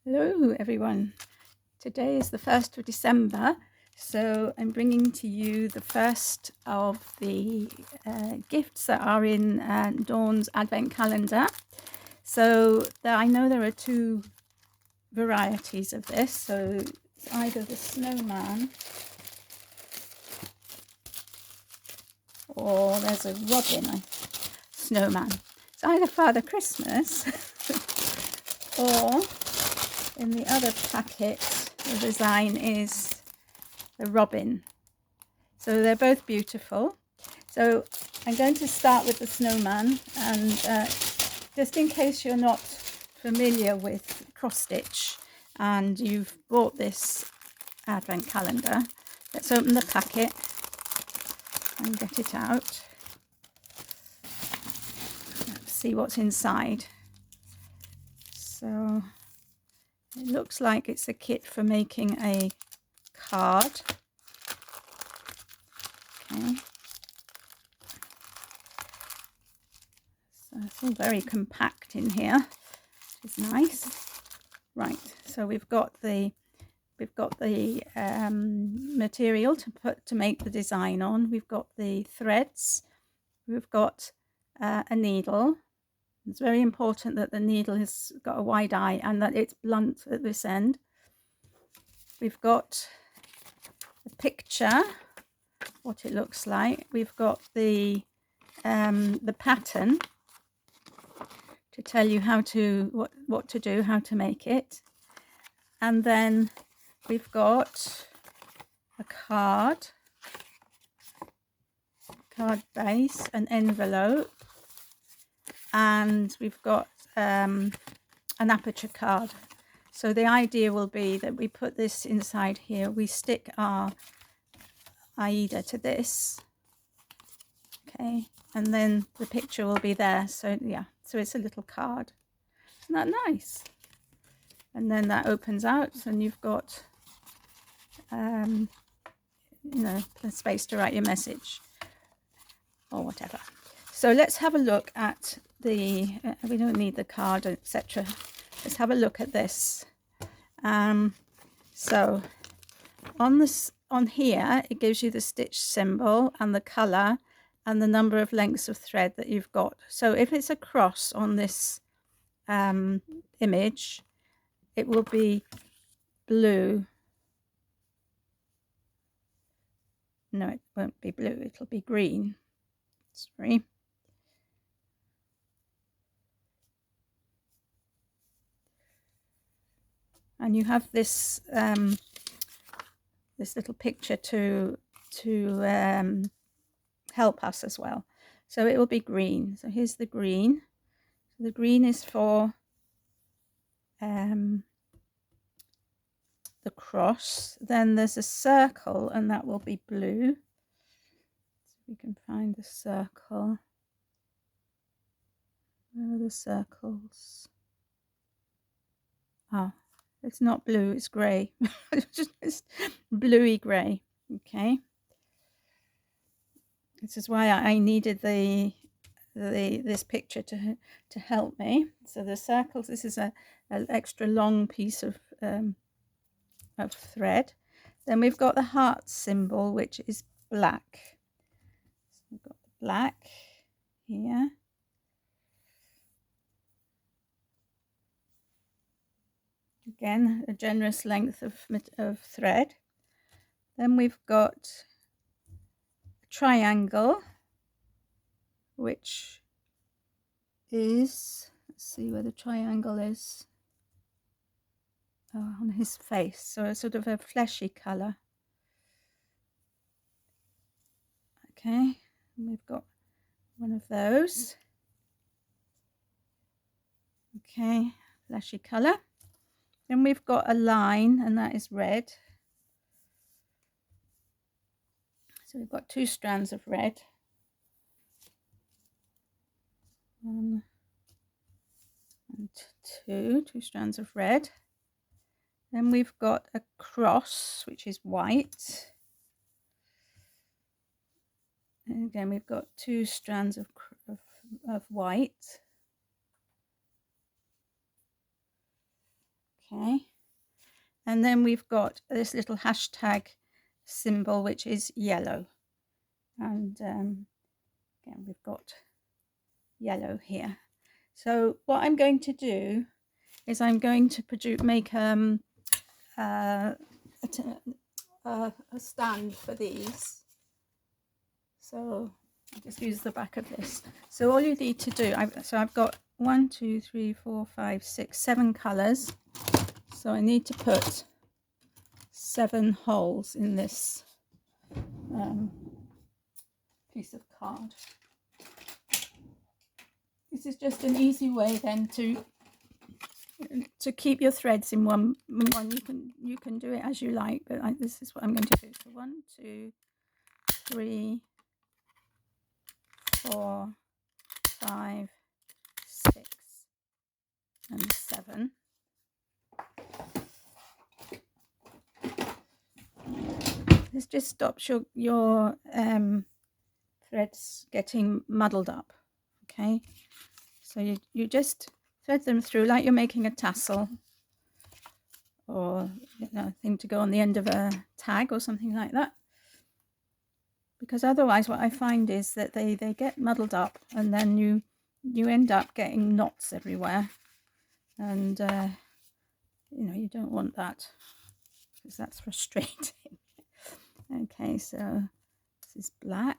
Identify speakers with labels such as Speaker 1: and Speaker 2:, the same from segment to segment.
Speaker 1: Hello everyone. Today is the 1st of December, so I'm bringing to you the first of the gifts that are in Dawn's Advent Calendar. So I know there are two varieties of this, so it's either the snowman or there's a robin snowman. It's either Father Christmas or in the other packet the design is the robin. So they're both beautiful. So I'm going to start with the snowman, and just in case you're not familiar with cross stitch and you've bought this advent calendar, let's open the packet and get it out. Let's see what's inside. So it looks like it's a kit for making a card. Okay. So it's all very compact in here, which is nice. Right, so we've got the material to make the design on. We've got the threads. We've got a needle. It's very important that the needle has got a wide eye and that it's blunt at this end. We've got a picture, what it looks like. We've got the pattern to tell you how to what to do, how to make it, and then we've got a card base, an envelope, and we've got an aperture card. So the idea will be that we put this inside here, we stick our Aida to this, okay, and then the picture will be there. So yeah, so it's a little card. Isn't that nice? And then that opens out and you've got space to write your message or whatever. So let's have a look at the we don't need the card, etc. Let's have a look at this. So on here it gives you the stitch symbol and the color and the number of lengths of thread that you've got. So if it's a cross on this image, it will be blue. No, it won't be blue, it'll be green. Sorry. And you have this this little picture to help us as well. So it will be green. So here's the green. The green is for the cross. Then there's a circle, and that will be blue. So we can find the circle. Where are the circles? Oh, it's not blue, it's grey. It's bluey grey. Okay. This is why I needed this picture to help me. So the circles, this is an extra long piece of thread. Then we've got the heart symbol, which is black. So we've got the black here. Again, a generous length of thread. Then we've got a triangle, which is, let's see where the triangle is. Oh, on his face, so a sort of a fleshy color. Okay, and we've got one of those. Okay, fleshy color. Then we've got a line, and that is red. So we've got two strands of red. One and two strands of red. Then we've got a cross, which is white. And again, we've got two strands of white. Okay, and then we've got this little hashtag symbol, which is yellow, and again we've got yellow here. So what I'm going to do is I'm going to make a stand for these. So I'll just use the back of this. So all you need to do, I've got 1, 2, 3, 4, 5, 6, 7 colours. So I need to put 7 holes in this piece of card. This is just an easy way then to keep your threads in one. You can do it as you like, but this is what I'm going to do. So 1, 2, 3, 4, 5, 6, and 7. This just stops your threads getting muddled up. Okay, so you just thread them through like you're making a tassel, or a thing to go on the end of a tag or something like that. Because otherwise what I find is that they get muddled up, and then you end up getting knots everywhere, and you don't want that, because that's frustrating. Okay, so this is black.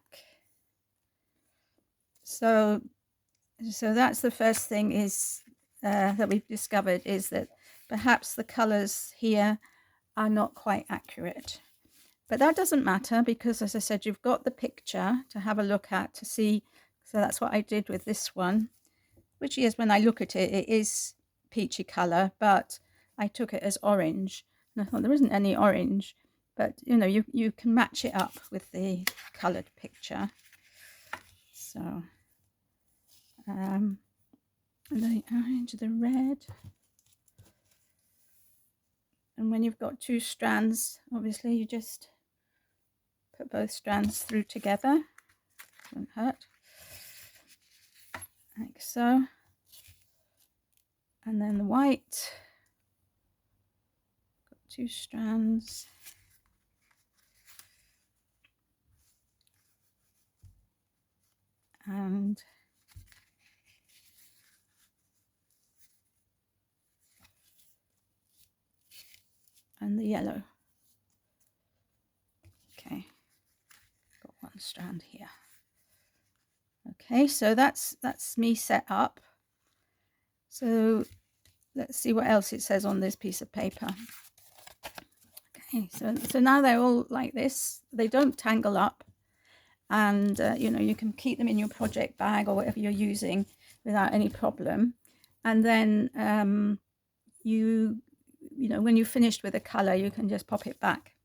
Speaker 1: So that's the first thing is that we've discovered, is that perhaps the colors here are not quite accurate. But that doesn't matter, because as I said, you've got the picture to have a look at to see. So that's what I did with this one, which is, when I look at it, it is peachy color, but I took it as orange. And I thought there isn't any orange, but you can match it up with the colored picture. So the orange, the red. And when you've got 2 strands, obviously you just put both strands through together. Won't hurt. Like so. And then the white. Got 2 strands. And the yellow. Okay, got 1 strand here. Okay, so that's me set up. So let's see what else it says on this piece of paper. Okay, so now they're all like this. They don't tangle up, and you can keep them in your project bag or whatever you're using without any problem. And then when you've finished with a color, you can just pop it back.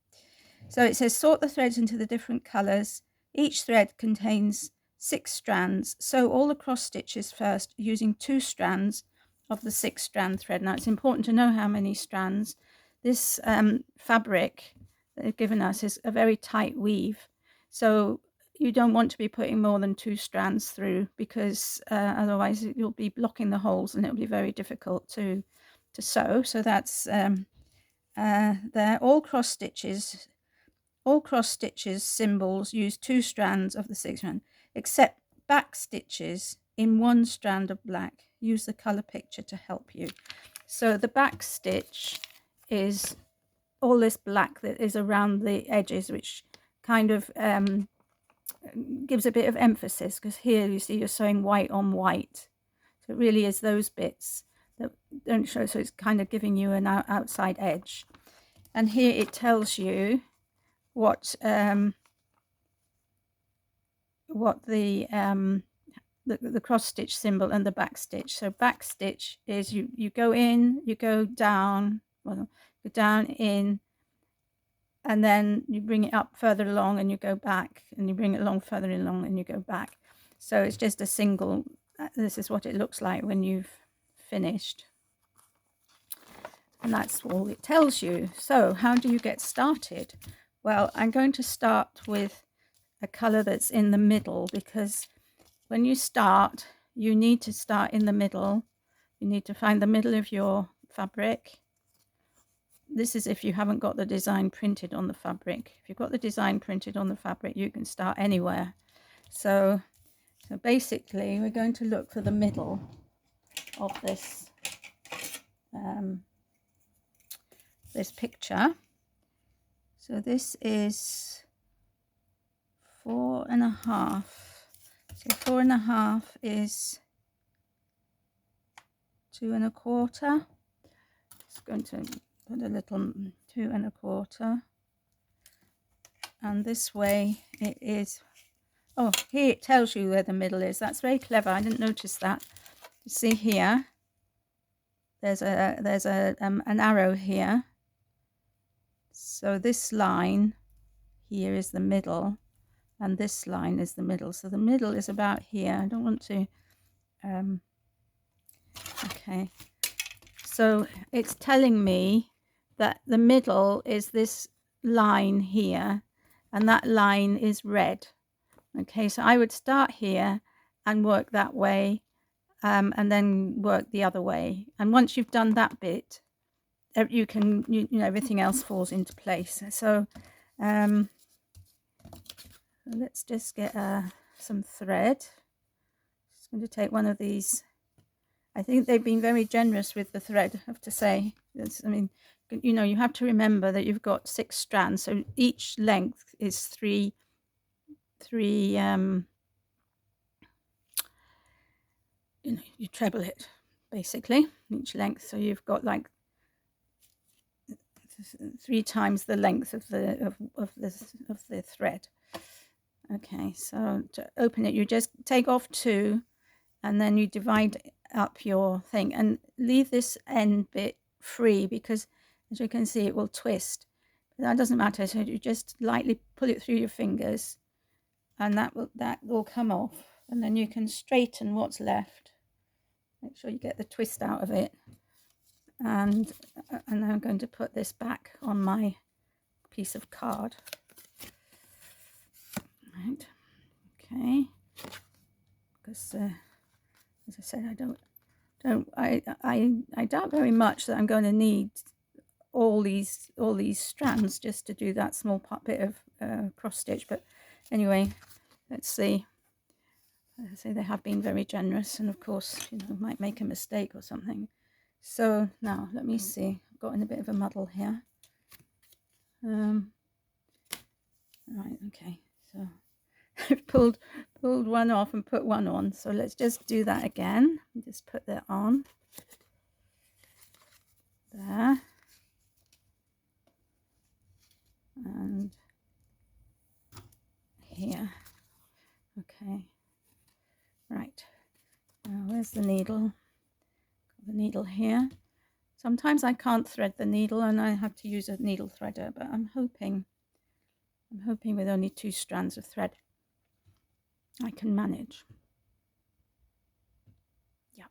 Speaker 1: So it says sort the threads into the different colors. Each thread contains 6 strands. Sew all the cross stitches first using 2 strands of the 6-strand thread. Now it's important to know how many strands. This fabric that they've given us is a very tight weave, so you don't want to be putting more than 2 strands through, because otherwise you'll be blocking the holes and it'll be very difficult to sew. So that's there. All cross stitches symbols use 2 strands of the 6-strand, except back stitches in 1 strand of black. Use the color picture to help you. So the back stitch is all this black that is around the edges, which kind of gives a bit of emphasis, because here you see you're sewing white on white. So it really is those bits that don't show, so it's kind of giving you an outside edge. And here it tells you what the cross stitch symbol and the back stitch. So back stitch is you go in, you go down, well, go down, in, and then you bring it up further along and you go back, and you bring it along further along and you go back. So it's just a single. This is what it looks like when you've finished, and that's all it tells you. So how do you get started? Well, I'm going to start with a color that's in the middle, because when you start, you need to start in the middle. You need to find the middle of your fabric, this is if you haven't got the design printed on the fabric. If you've got the design printed on the fabric, you can start anywhere. So basically we're going to look for the middle of this this picture. So this is 4.5. So 4.5 is 2.25. Just going to put a little 2.25, and this way it is. Oh, here it tells you where the middle is. That's very clever. I didn't notice that. You see here, there's an arrow here. So this line here is the middle, and this line is the middle. So the middle is about here. I don't want to. Okay. So it's telling me that the middle is this line here, and that line is red. Okay, so I would start here and work that way, and then work the other way. And once you've done that bit, you can, you know, everything else falls into place. So let's just get some thread. Just going to take one of these. I think they've been very generous with the thread, I have to say. I mean, you know, you have to remember that you've got 6 strands, so each length is three you know, you treble it basically, each length. So you've got like 3 times the length of the thread. Okay, so to open it, you just take off 2, and then you divide up your thing and leave this end bit free, because as you can see it will twist, but that doesn't matter. So you just lightly pull it through your fingers, and that will come off, and then you can straighten what's left. Make sure you get the twist out of it, and I'm going to put this back on my piece of card. Right, okay, because as I said, I doubt very much that I'm going to need all these strands just to do that small bit of cross stitch. But anyway, let's see. As I say, they have been very generous, and of course, you know, might make a mistake or something. So now let me see. I've got in a bit of a muddle here. Right, okay, so I've pulled one off and put one on, so let's just do that again. Just put that on there, and here. Okay, right, now where's the needle? Got the needle here. Sometimes I can't thread the needle and I have to use a needle threader, but I'm hoping with only 2 strands of thread I can manage. Yeah,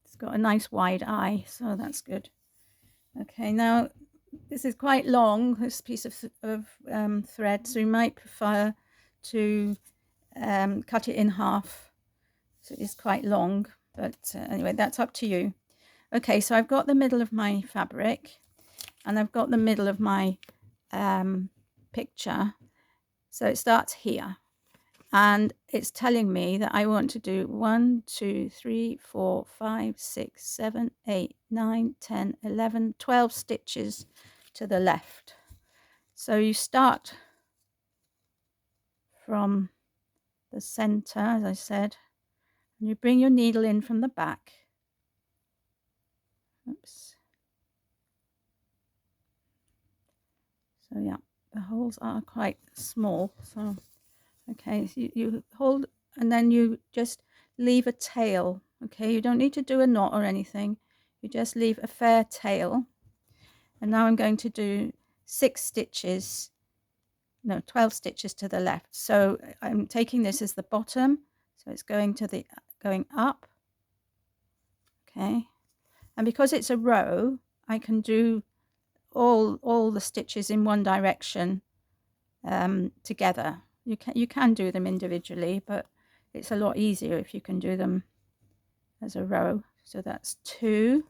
Speaker 1: it's got a nice wide eye, so that's good. Okay, now this is quite long, this piece of thread, so you might prefer to cut it in half. So it is quite long, but anyway, that's up to you. Okay, so I've got the middle of my fabric, and I've got the middle of my picture. So it starts here, and it's telling me that I want to do 1, 2, 3, 4, 5, 6, 7, 8, 9, 10, 11, 12 stitches to the left. So you start from the center, as I said, and you bring your needle in from the back. Oops. So yeah, the holes are quite small. So okay, so you hold, and then you just leave a tail. Okay, you don't need to do a knot or anything. You just leave a fair tail. And now I'm going to do 6 stitches, no, 12 stitches to the left. So I'm taking this as the bottom, so it's going up. Okay, and because it's a row, I can do all the stitches in one direction together. You can do them individually, but it's a lot easier if you can do them as a row. So that's 2,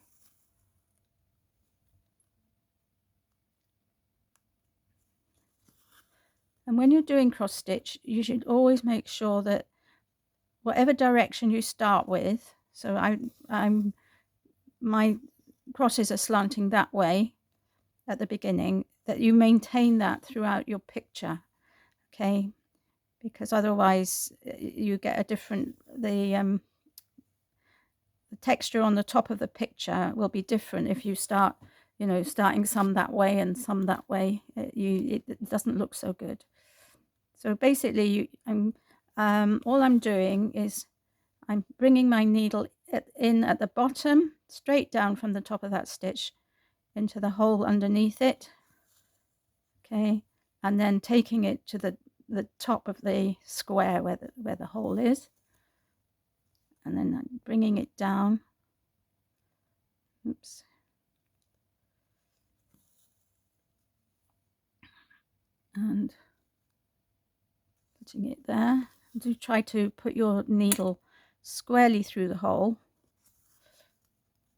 Speaker 1: And when you're doing cross stitch, you should always make sure that whatever direction you start with, so my crosses are slanting that way at the beginning, that you maintain that throughout your picture, okay? Because otherwise you get a different, the texture on the top of the picture will be different if you start, you know, starting some that way and some that way. It doesn't look so good. So basically, all I'm doing is I'm bringing my needle in at the bottom, straight down from the top of that stitch into the hole underneath it, okay, and then taking it to the top of the square where the hole is, and then I'm bringing it down. Oops. And putting it there. Do try to put your needle squarely through the hole,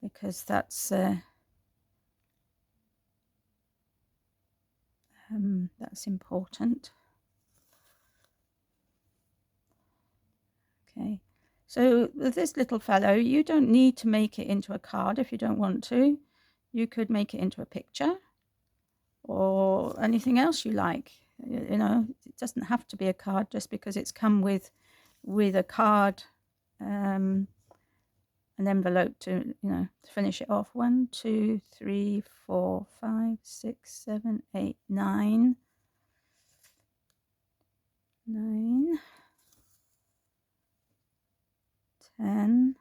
Speaker 1: because that's important. Okay, so with this little fellow, you don't need to make it into a card if you don't want to. You could make it into a picture or anything else you like. You know, it doesn't have to be a card just because it's come with a card, an envelope to, you know, to finish it off. 1, 2, 3, 4, 5, 6, 7, 8, 9. 9, 10.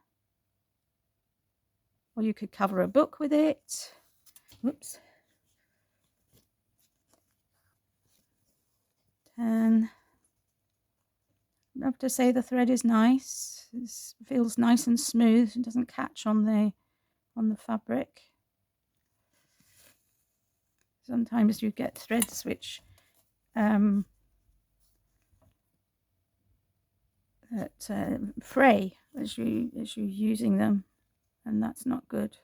Speaker 1: Or you could cover a book with it. Whoops. 10. I have to say the thread is nice. It feels nice and smooth. It doesn't catch on the fabric. Sometimes you get threads which that fray as you're using them, and that's not good.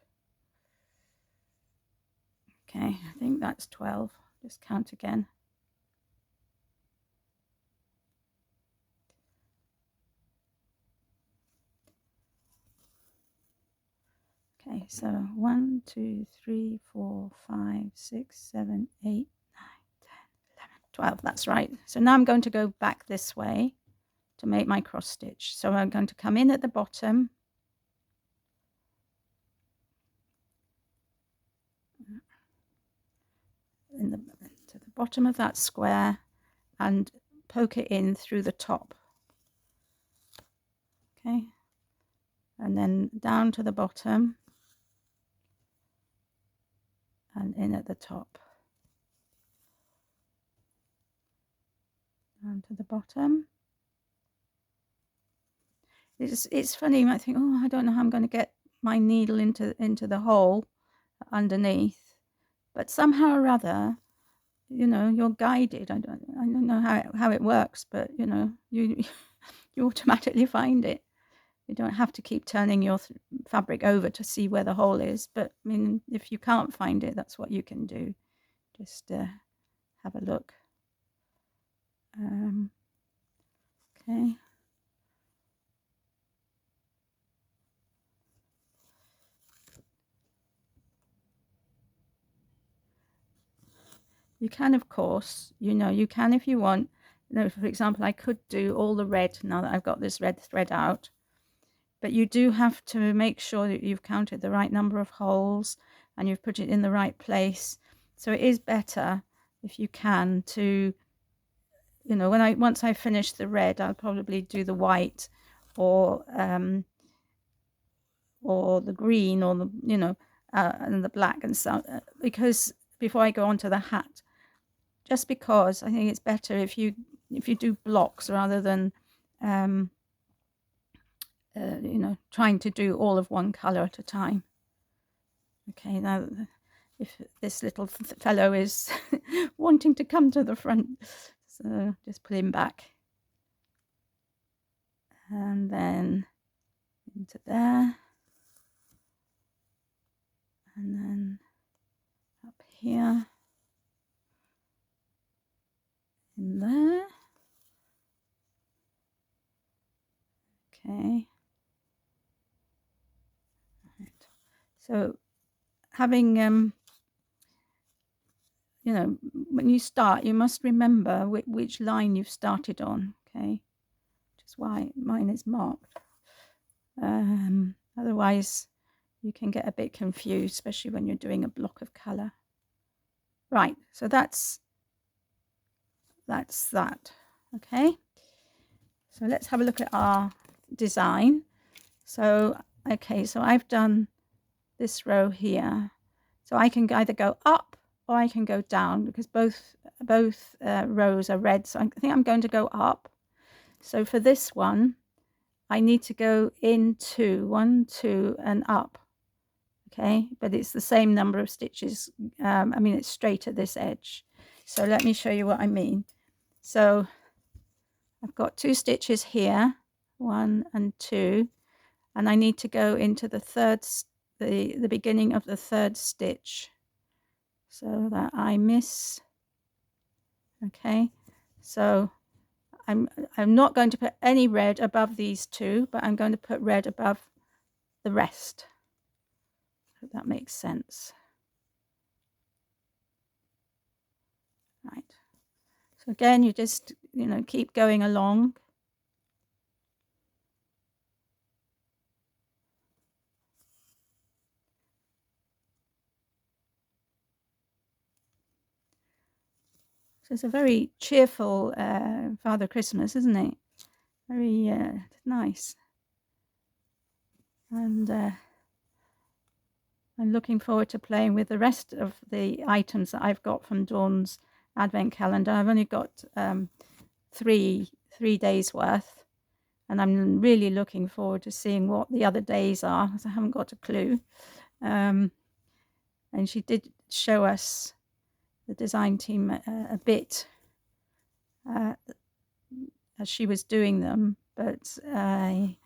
Speaker 1: Okay, I think that's 12. Just count again. Okay, so 1, 2, 3, 4, 5, 6, 7, 8, 9, 10, 11, 12. That's right. So now I'm going to go back this way to make my cross stitch. So I'm going to come in at the bottom, to the bottom of that square, and poke it in through the top. Okay, and then down to the bottom and in at the top. Down to the bottom. It's funny, you might think, oh, I don't know how I'm going to get my needle into the hole underneath, but somehow or other, you know, you're guided. I don't know how it works, but you know, you automatically find it. You don't have to keep turning your fabric over to see where the hole is, but I mean, if you can't find it, that's what you can do. Just have a look. Okay. You can, of course, you know, you can if you want. You know, for example, I could do all the red now that I've got this red thread out, but you do have to make sure that you've counted the right number of holes and you've put it in the right place. So it is better if you can to, you know, once I finish the red, I'll probably do the white or the green or the, you know, and the black and so, because before I go on to the hat, just because I think it's better if you do blocks rather than you know, trying to do all of one color at a time. Okay, now if this little fellow is wanting to come to the front, so just pull him back and then into there, and then up here, in there. Okay. Right. So having you know, when you start, you must remember which line you've started on. Okay, which is why mine is marked. Otherwise, you can get a bit confused, especially when you're doing a block of color. Right, so that's that. Okay, so let's have a look at our design. So, okay, so I've done this row here. So I can either go up or I can go down because both rows are red. So I think I'm going to go up. So for this one, I need to go into 1, 2, and up. Okay, but it's the same number of stitches. I mean, it's straight at this edge. So let me show you what I mean. So I've got 2 stitches here, 1 and 2, and I need to go into the third, the beginning of the third stitch, so that I miss. Okay, so I'm not going to put any red above these 2, but I'm going to put red above the rest. Hope that makes sense. Right. So again, you just, keep going along. So it's a very cheerful Father Christmas, isn't it? Very nice. And I'm looking forward to playing with the rest of the items that I've got from Dawn's Advent calendar. I've only got 3 days worth, and I'm really looking forward to seeing what the other days are, because I haven't got a clue. And she did show us, the design team, a bit as she was doing them, but I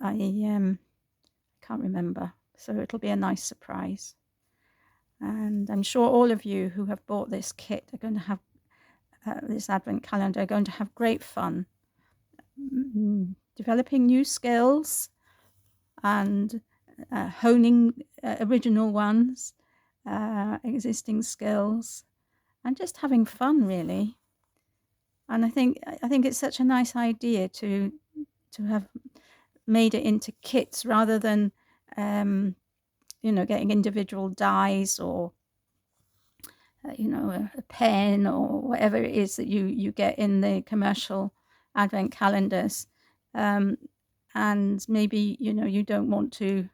Speaker 1: can't remember. So it'll be a nice surprise. And I'm sure all of you who have bought this kit are going to have this Advent calendar are going to have great fun developing new skills and honing original ones, existing skills, and just having fun, really. And I think it's such a nice idea to have made it into kits rather than getting individual dies or a pen or whatever it is that you get in the commercial Advent calendars. And maybe you don't want to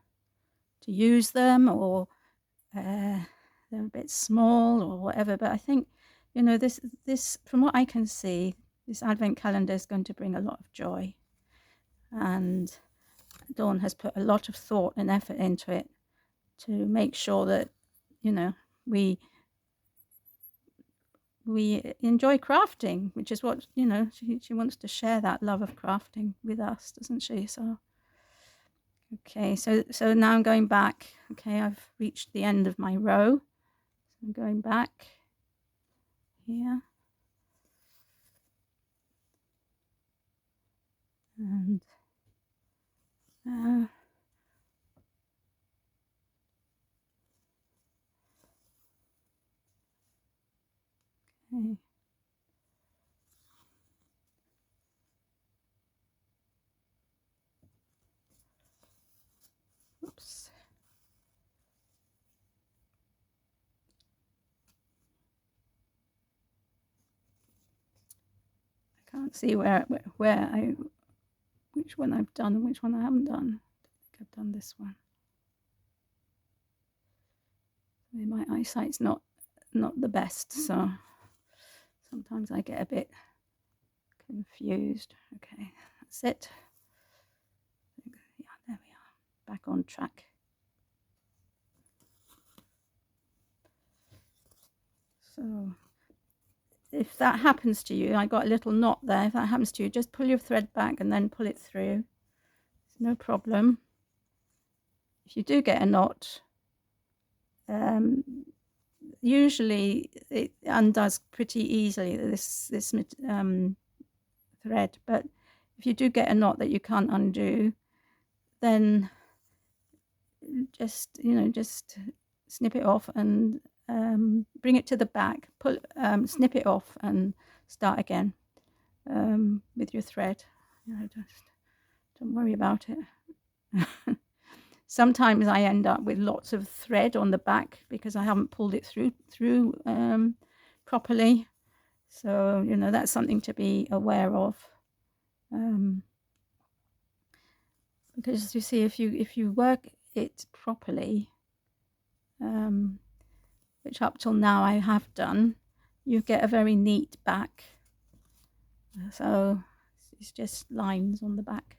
Speaker 1: use them, or they're a bit small or whatever. But I think this from what I can see, this Advent calendar is going to bring a lot of joy, and Dawn has put a lot of thought and effort into it to make sure that we enjoy crafting, which is what she wants to share, that love of crafting with us, doesn't she? So okay, so now I'm going back. Okay, I've reached the end of my row, so I'm going back here, and okay. Oops. I can't see where which one I've done and which one I haven't done. I think I've done this one. My eyesight's not the best, so sometimes I get a bit confused. Okay, that's it. Yeah, there we are, back on track. So if that happens to you, I got a little knot there. If that happens to you, just pull your thread back and then pull it through. It's no problem. If you do get a knot, usually it undoes pretty easily, this thread. But if you do get a knot that you can't undo, then just just snip it off and bring it to the back, snip it off and start again with your thread. Just don't worry about it. Sometimes I end up with lots of thread on the back because I haven't pulled it through properly. So that's something to be aware of. Because you see, if you work it properly, which up till now I have done, you get a very neat back. So it's just lines on the back.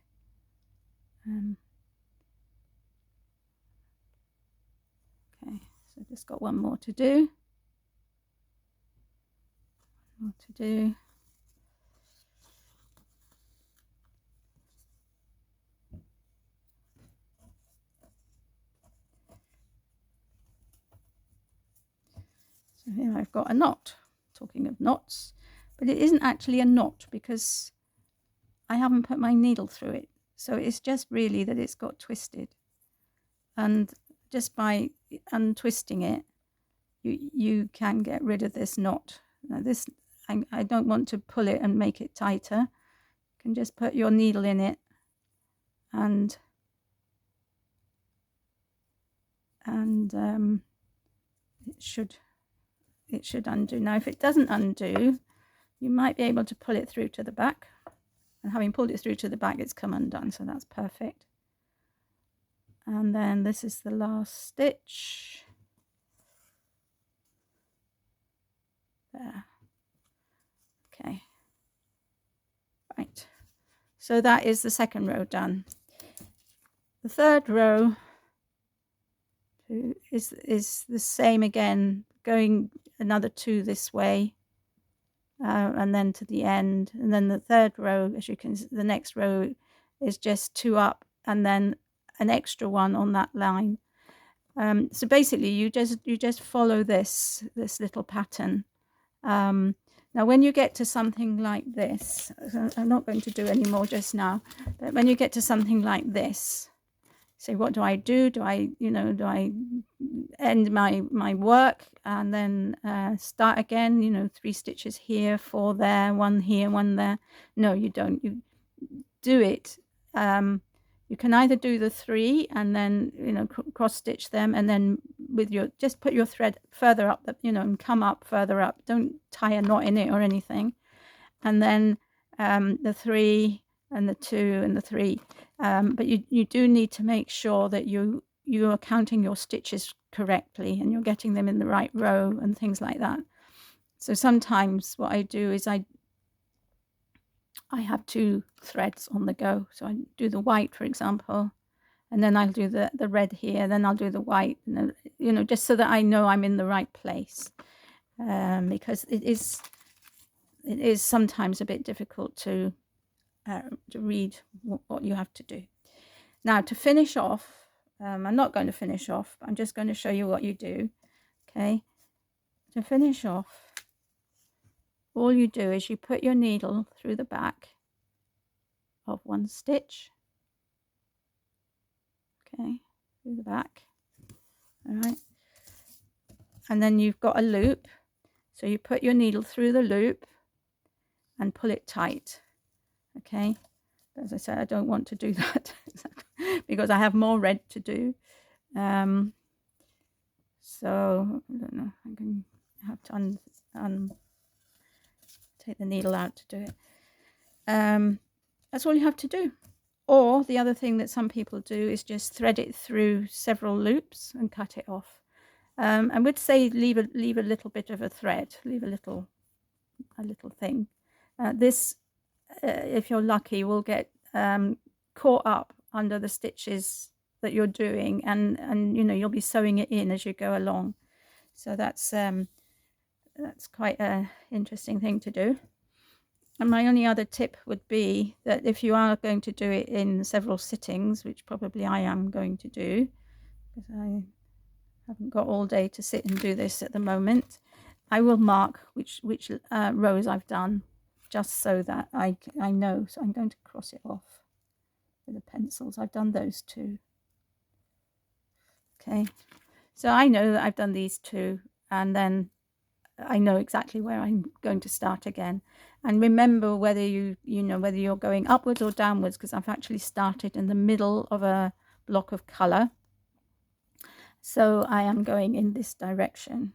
Speaker 1: Okay, so just got one more to do. So here I've got a knot. Talking of knots, but it isn't actually a knot because I haven't put my needle through it. So it's just really that it's got twisted, and just by untwisting it, you can get rid of this knot. Now this, I don't want to pull it and make it tighter. You can just put your needle in it and it should undo. Now if it doesn't undo, you might be able to pull it through to the back, and having pulled it through to the back, it's come undone, so that's perfect. And then this is the last stitch there. Okay, right, so that is the second row done. The third row is the same again, going another 2 this way, and then to the end, and then the third row, as you can see, the next row is just 2 up and then an extra one on that line. So basically you just follow this little pattern. Now when you get to something like this, I'm not going to do any more just now, but when you get to something like this, say, what do I do? Do I end my work and then start again, 3 stitches here, 4 there, 1 here, 1 there? No, you don't. You do it. You can either do the 3 and then cross stitch them, and then with just put your thread further up, and come up further up. Don't tie a knot in it or anything. And then the 3 and the 2 and the 3. But you do need to make sure that you are counting your stitches correctly and you're getting them in the right row and things like that. So sometimes what I do is I have 2 threads on the go. So I do the white, for example, and then I'll do the red here, then I'll do the white, and then, just so that I know I'm in the right place, because it is sometimes a bit difficult to read what you have to do. Now to finish off, I'm not going to finish off, I'm just going to show you what you do. Okay, to finish off, all you do is you put your needle through the back of 1 stitch, okay, through the back, all right, and then you've got a loop, so you put your needle through the loop and pull it tight. Okay, as I said, I don't want to do that because I have more red to do. So I don't know, I'm going to have to take the needle out to do it. That's all you have to do. Or the other thing that some people do is just thread it through several loops and cut it off. I would say leave a little bit of a thread, leave a little thing. This, if you're lucky, will get caught up under the stitches that you're doing, and you'll be sewing it in as you go along. So that's quite a interesting thing to do. And my only other tip would be that if you are going to do it in several sittings, which probably I am going to do, because I haven't got all day to sit and do this at the moment, I will mark which rows I've done, just so that I know. So I'm going to cross it off with the pencils. I've done those two. Okay, so I know that I've done these two, and then I know exactly where I'm going to start again. And remember whether you know whether you're going upwards or downwards, because I've actually started in the middle of a block of color. So I am going in this direction.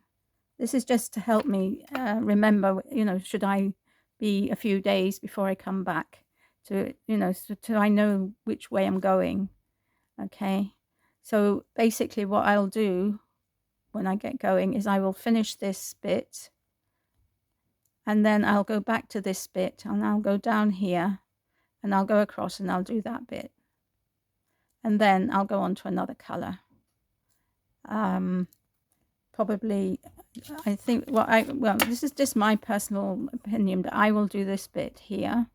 Speaker 1: This is just to help me remember, you know, should I be a few days before I come back to, you know, so I know which way I'm going. Okay. So basically what I'll do when I get going is I will finish this bit, and then I'll go back to this bit, and I'll go down here, and I'll go across, and I'll do that bit. And then I'll go on to another color. Probably, I think, well, this is just my personal opinion, but I will do this bit here,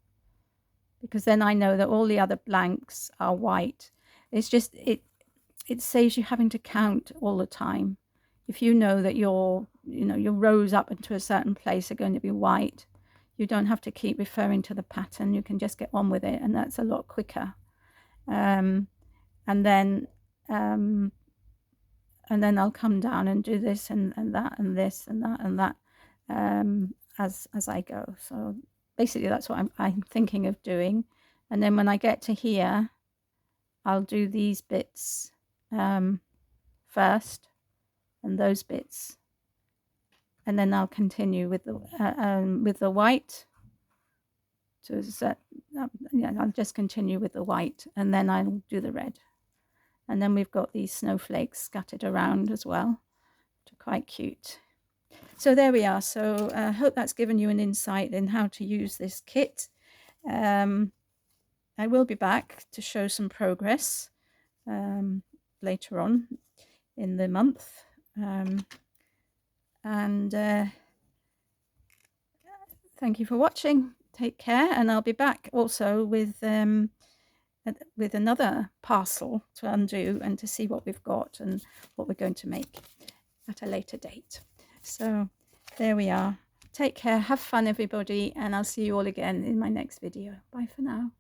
Speaker 1: because then I know that all the other blanks are white. It's just, it saves you having to count all the time. If you know that your rows up into a certain place are going to be white, you don't have to keep referring to the pattern. You can just get on with it, and that's a lot quicker. And then I'll come down and do this and that and this and that and that as I go. So basically that's what I'm thinking of doing. And then when I get to here, I'll do these bits first, and those bits, and then I'll continue with the white. So yeah, I'll just continue with the white, and then I'll do the red. And then we've got these snowflakes scattered around as well, which are quite cute. So there we are. So I hope that's given you an insight in how to use this kit. I will be back to show some progress later on in the month. Thank you for watching. Take care, and I'll be back also with another parcel to undo and to see what we've got and what we're going to make at a later date. So there we are. Take care, have fun everybody, and I'll see you all again in my next video. Bye for now.